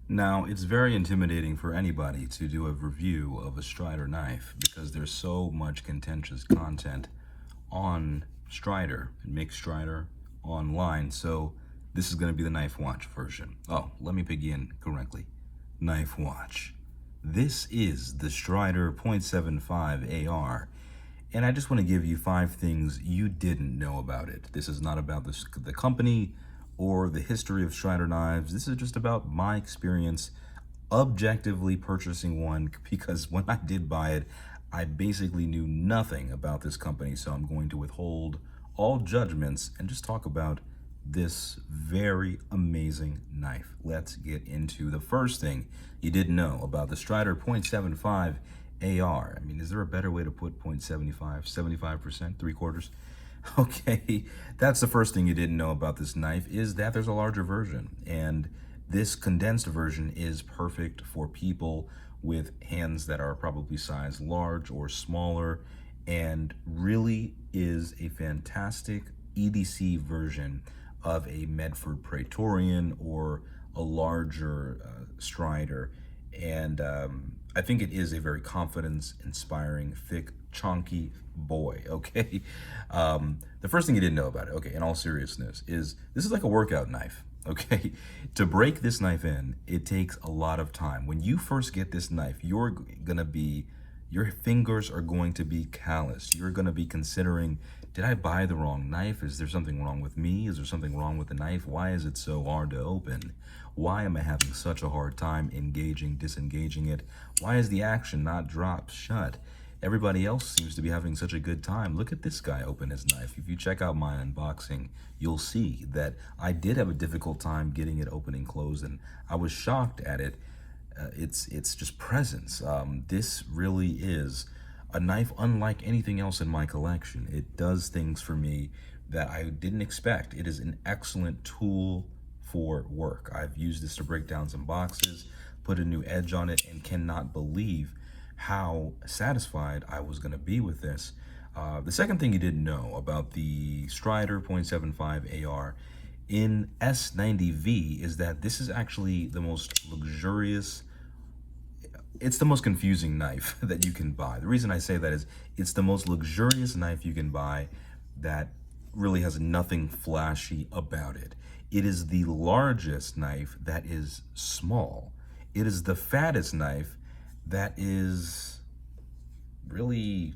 Now, it's very intimidating for anybody to do a review of a Strider knife because there's so much contentious content on Strider and Make Strider online. So this is going to be the Knife Watch version. Oh, let me begin correctly. Knife Watch. This is the Strider .75 AR. And I just want to give you 5 things you didn't know about it. This is not about the company or the history of Strider knives. This is just about my experience objectively purchasing one, because when I did buy it, I basically knew nothing about this company. So I'm going to withhold all judgments and just talk about this very amazing knife. Let's get into the first thing you didn't know about the Strider .75 AR. I mean, is there a better way to put 0.75, 75%, 3/4? Okay, that's the first thing you didn't know about this knife, is that there's a larger version. And this condensed version is perfect for people with hands that are probably size large or smaller, and really is a fantastic EDC version of a Medford Praetorian or a larger Strider. And I think it is a very confidence-inspiring, thick, chunky boy, okay? The first thing you didn't know about it, okay, in all seriousness, is this is like a workout knife, okay? To break this knife in, it takes a lot of time. When you first get this knife, your fingers are going to be calloused. You're gonna be considering, did I buy the wrong knife? Is there something wrong with me? Is there something wrong with the knife? Why is it so hard to open? Why am I having such a hard time engaging, disengaging it? Why is the action not dropped shut? Everybody else seems to be having such a good time. Look at this guy open his knife. If you check out my unboxing, you'll see that I did have a difficult time getting it open and closed, and I was shocked at it. It's just presence. This really is a knife unlike anything else in my collection. It does things for me that I didn't expect. It is an excellent tool for work. I've used this to break down some boxes, put a new edge on it, and cannot believe how satisfied I was going to be with this. The second thing you didn't know about the Strider .75 AR in S90V is that this is actually the most luxurious, it's the most confusing knife that you can buy. The reason I say that is it's the most luxurious knife you can buy that really has nothing flashy about it. It is the largest knife that is small. It is the fattest knife that is really,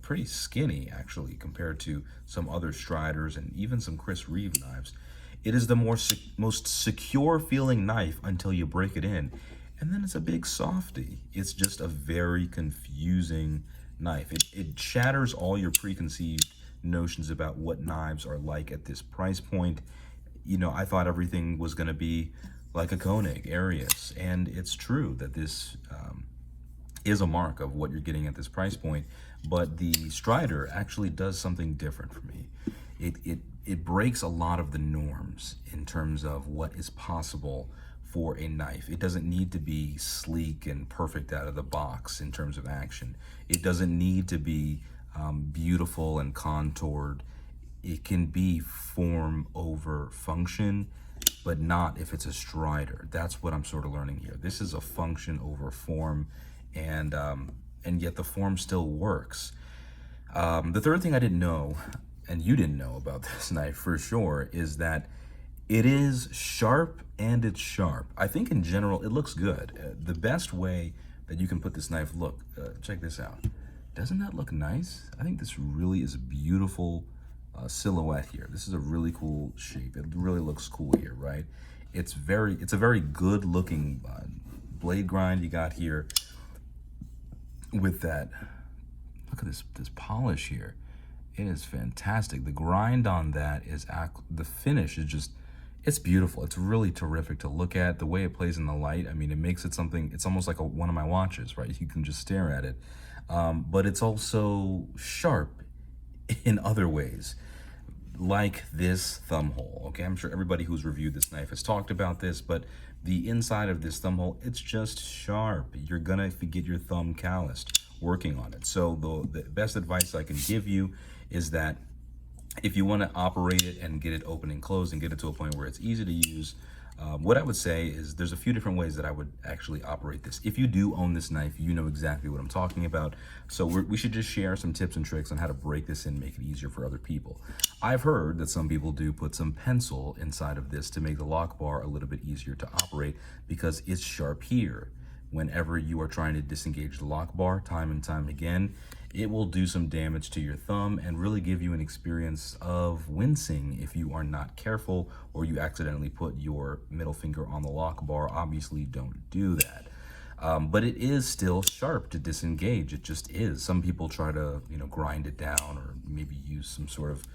pretty skinny actually compared to some other Striders and even some Chris Reeve knives. It is the most secure feeling knife until you break it in, and then it's a big softy. It's just a very confusing knife. It shatters all your preconceived notions about what knives are like at this price point. I thought everything was going to be like a Koenig Arius, and it's true that this is a mark of what you're getting at this price point, but the Strider actually does something different for me. It breaks a lot of the norms in terms of what is possible for a knife. It doesn't need to be sleek and perfect out of the box in terms of action. It doesn't need to be beautiful and contoured. It can be form over function, but not if it's a Strider. That's what I'm sort of learning here. This is a function over form, and yet the form still works. The third thing I didn't know, and you didn't know about this knife for sure, is that it is sharp, and it's sharp. I think in general it looks good. The best way that you can put this knife, look, check this out. Doesn't that look nice? I think this really is a beautiful silhouette here. This is a really cool shape. It really looks cool here, right? It's a very good looking blade grind you got here with that. Look at this polish here. It is fantastic. The grind on that is, the finish is just, it's beautiful. It's really terrific to look at. The way it plays in the light, I mean, it makes it something, it's almost like one of my watches, right? You can just stare at it. But it's also sharp in other ways, like this thumb hole, okay? I'm sure everybody who's reviewed this knife has talked about this, but the inside of this thumb hole, it's just sharp. You're gonna get your thumb calloused working on it. So the best advice I can give you is that if you want to operate it and get it open and closed and get it to a point where it's easy to use, What I would say is there's a few different ways that I would actually operate this. If you do own this knife, you know exactly what I'm talking about. So we should just share some tips and tricks on how to break this in, make it easier for other people. I've heard that some people do put some pencil inside of this to make the lock bar a little bit easier to operate because it's sharp here. Whenever you are trying to disengage the lock bar time and time again, it will do some damage to your thumb and really give you an experience of wincing if you are not careful or you accidentally put your middle finger on the lock bar. Obviously, don't do that. But it is still sharp to disengage. It just is. Some people try to, grind it down or maybe use some sort of,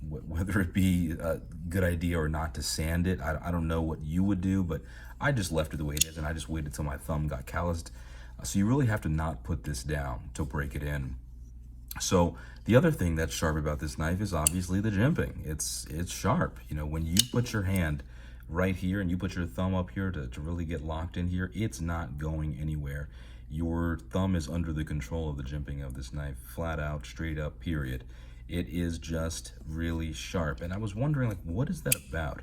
whether it be a good idea or not to sand it. I don't know what you would do, but I just left it the way it is and I just waited till my thumb got calloused. So you really have to not put this down to break it in. So the other thing that's sharp about this knife is obviously the jimping. It's sharp. When you put your hand right here and you put your thumb up here to really get locked in here, it's not going anywhere. Your thumb is under the control of the jimping of this knife, flat out, straight up, period. It is just really sharp. And I was wondering, what is that about?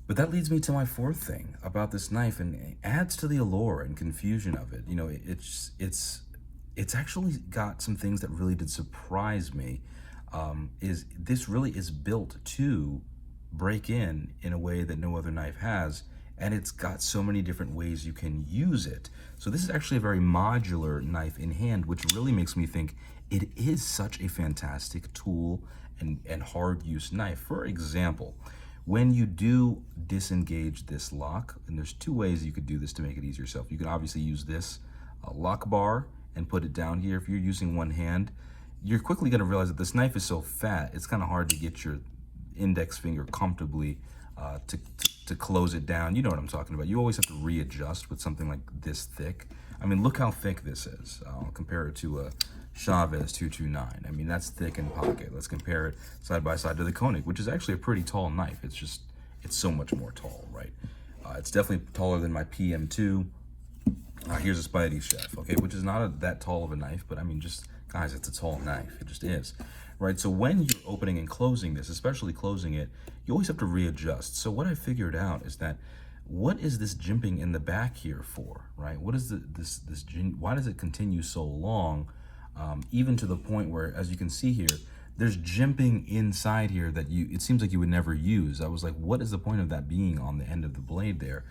But that leads me to my fourth thing about this knife, and it adds to the allure and confusion of it. It's actually got some things that really did surprise me. Is this really is built to break in a way that no other knife has, and it's got so many different ways you can use it. So this is actually a very modular knife in hand, which really makes me think it is such a fantastic tool and hard use knife. For example, when you do disengage this lock, and there's two ways you could do this to make it easier yourself. You can obviously use this lock bar and put it down here. If you're using one hand, you're quickly going to realize that this knife is so fat, it's kind of hard to get your index finger comfortably to close it down. You know what I'm talking about. You always have to readjust with something like this thick. I mean, look how thick this is. I'll compare it to a Chavez 229. I mean, that's thick in pocket. Let's compare it side by side to the Koenig, which is actually a pretty tall knife. It's so much more tall, right? It's definitely taller than my PM2. Here's a Spidey Chef, okay, which is not that tall of a knife, but I mean, just, guys, it's a tall knife. It just is, right? So when you're opening and closing this, especially closing it, you always have to readjust. So what I figured out is that what is this jimping in the back here for, right? What is why does it continue so long? Even to the point where, as you can see here, there's jimping inside here that it seems like you would never use. I was like, what is the point of that being on the end of the blade there?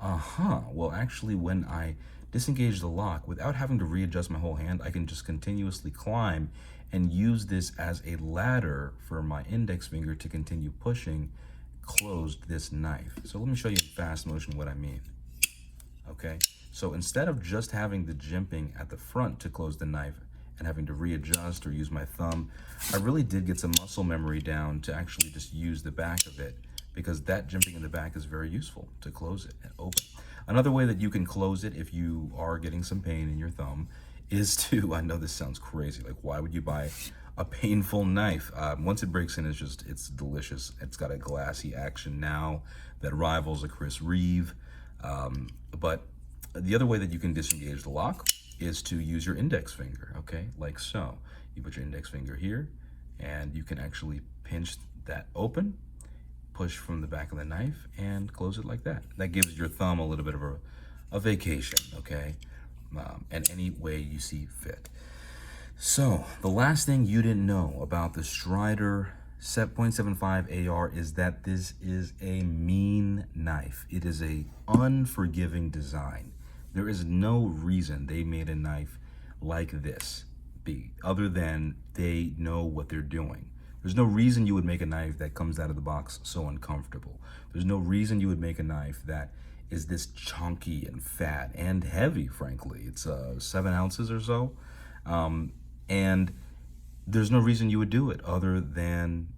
Well, actually, when I disengage the lock, without having to readjust my whole hand, I can just continuously climb and use this as a ladder for my index finger to continue pushing closed this knife. So let me show you in fast motion what I mean. Okay, so instead of just having the jimping at the front to close the knife and having to readjust or use my thumb, I really did get some muscle memory down to actually just use the back of it, because that jimping in the back is very useful to close it and open. Another way that you can close it if you are getting some pain in your thumb is to, I know this sounds crazy, like why would you buy a painful knife? Once it breaks in, it's delicious. It's got a glassy action now that rivals a Chris Reeve. But the other way that you can disengage the lock is to use your index finger, okay? Like so. You put your index finger here, and you can actually pinch that open, push from the back of the knife, and close it like that. That gives your thumb a little bit of a vacation, okay? And any way you see fit. So, the last thing you didn't know about the Strider .75 AR is that this is a mean knife. It is a unforgiving design. There is no reason they made a knife like this, other than they know what they're doing. There's no reason you would make a knife that comes out of the box so uncomfortable. There's no reason you would make a knife that is this chunky and fat and heavy, frankly. It's 7 ounces or so. And there's no reason you would do it other than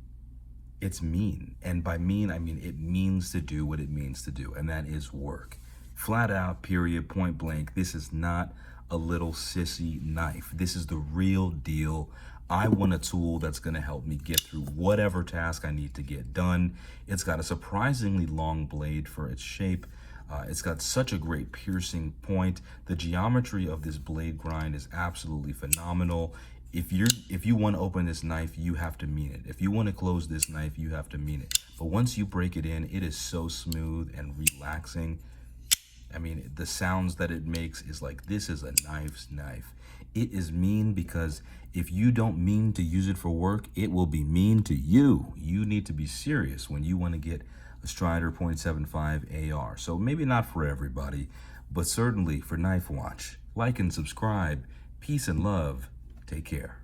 it's mean. And by mean, I mean it means to do what it means to do, and that is work. Flat out, period, point blank. This is not a little sissy knife. This is the real deal. I want a tool that's going to help me get through whatever task I need to get done. It's got a surprisingly long blade for its shape. It's got such a great piercing point. The geometry of this blade grind is absolutely phenomenal. If you want to open this knife, you have to mean it. If you want to close this knife, you have to mean it. But once you break it in, it is so smooth and relaxing. I mean, the sounds that it makes is like, this is a knife's knife. It is mean because if you don't mean to use it for work, it will be mean to you. You need to be serious when you want to get a Strider .75 AR. So maybe not for everybody, but certainly for Knife Watch. Like and subscribe. Peace and love. Take care.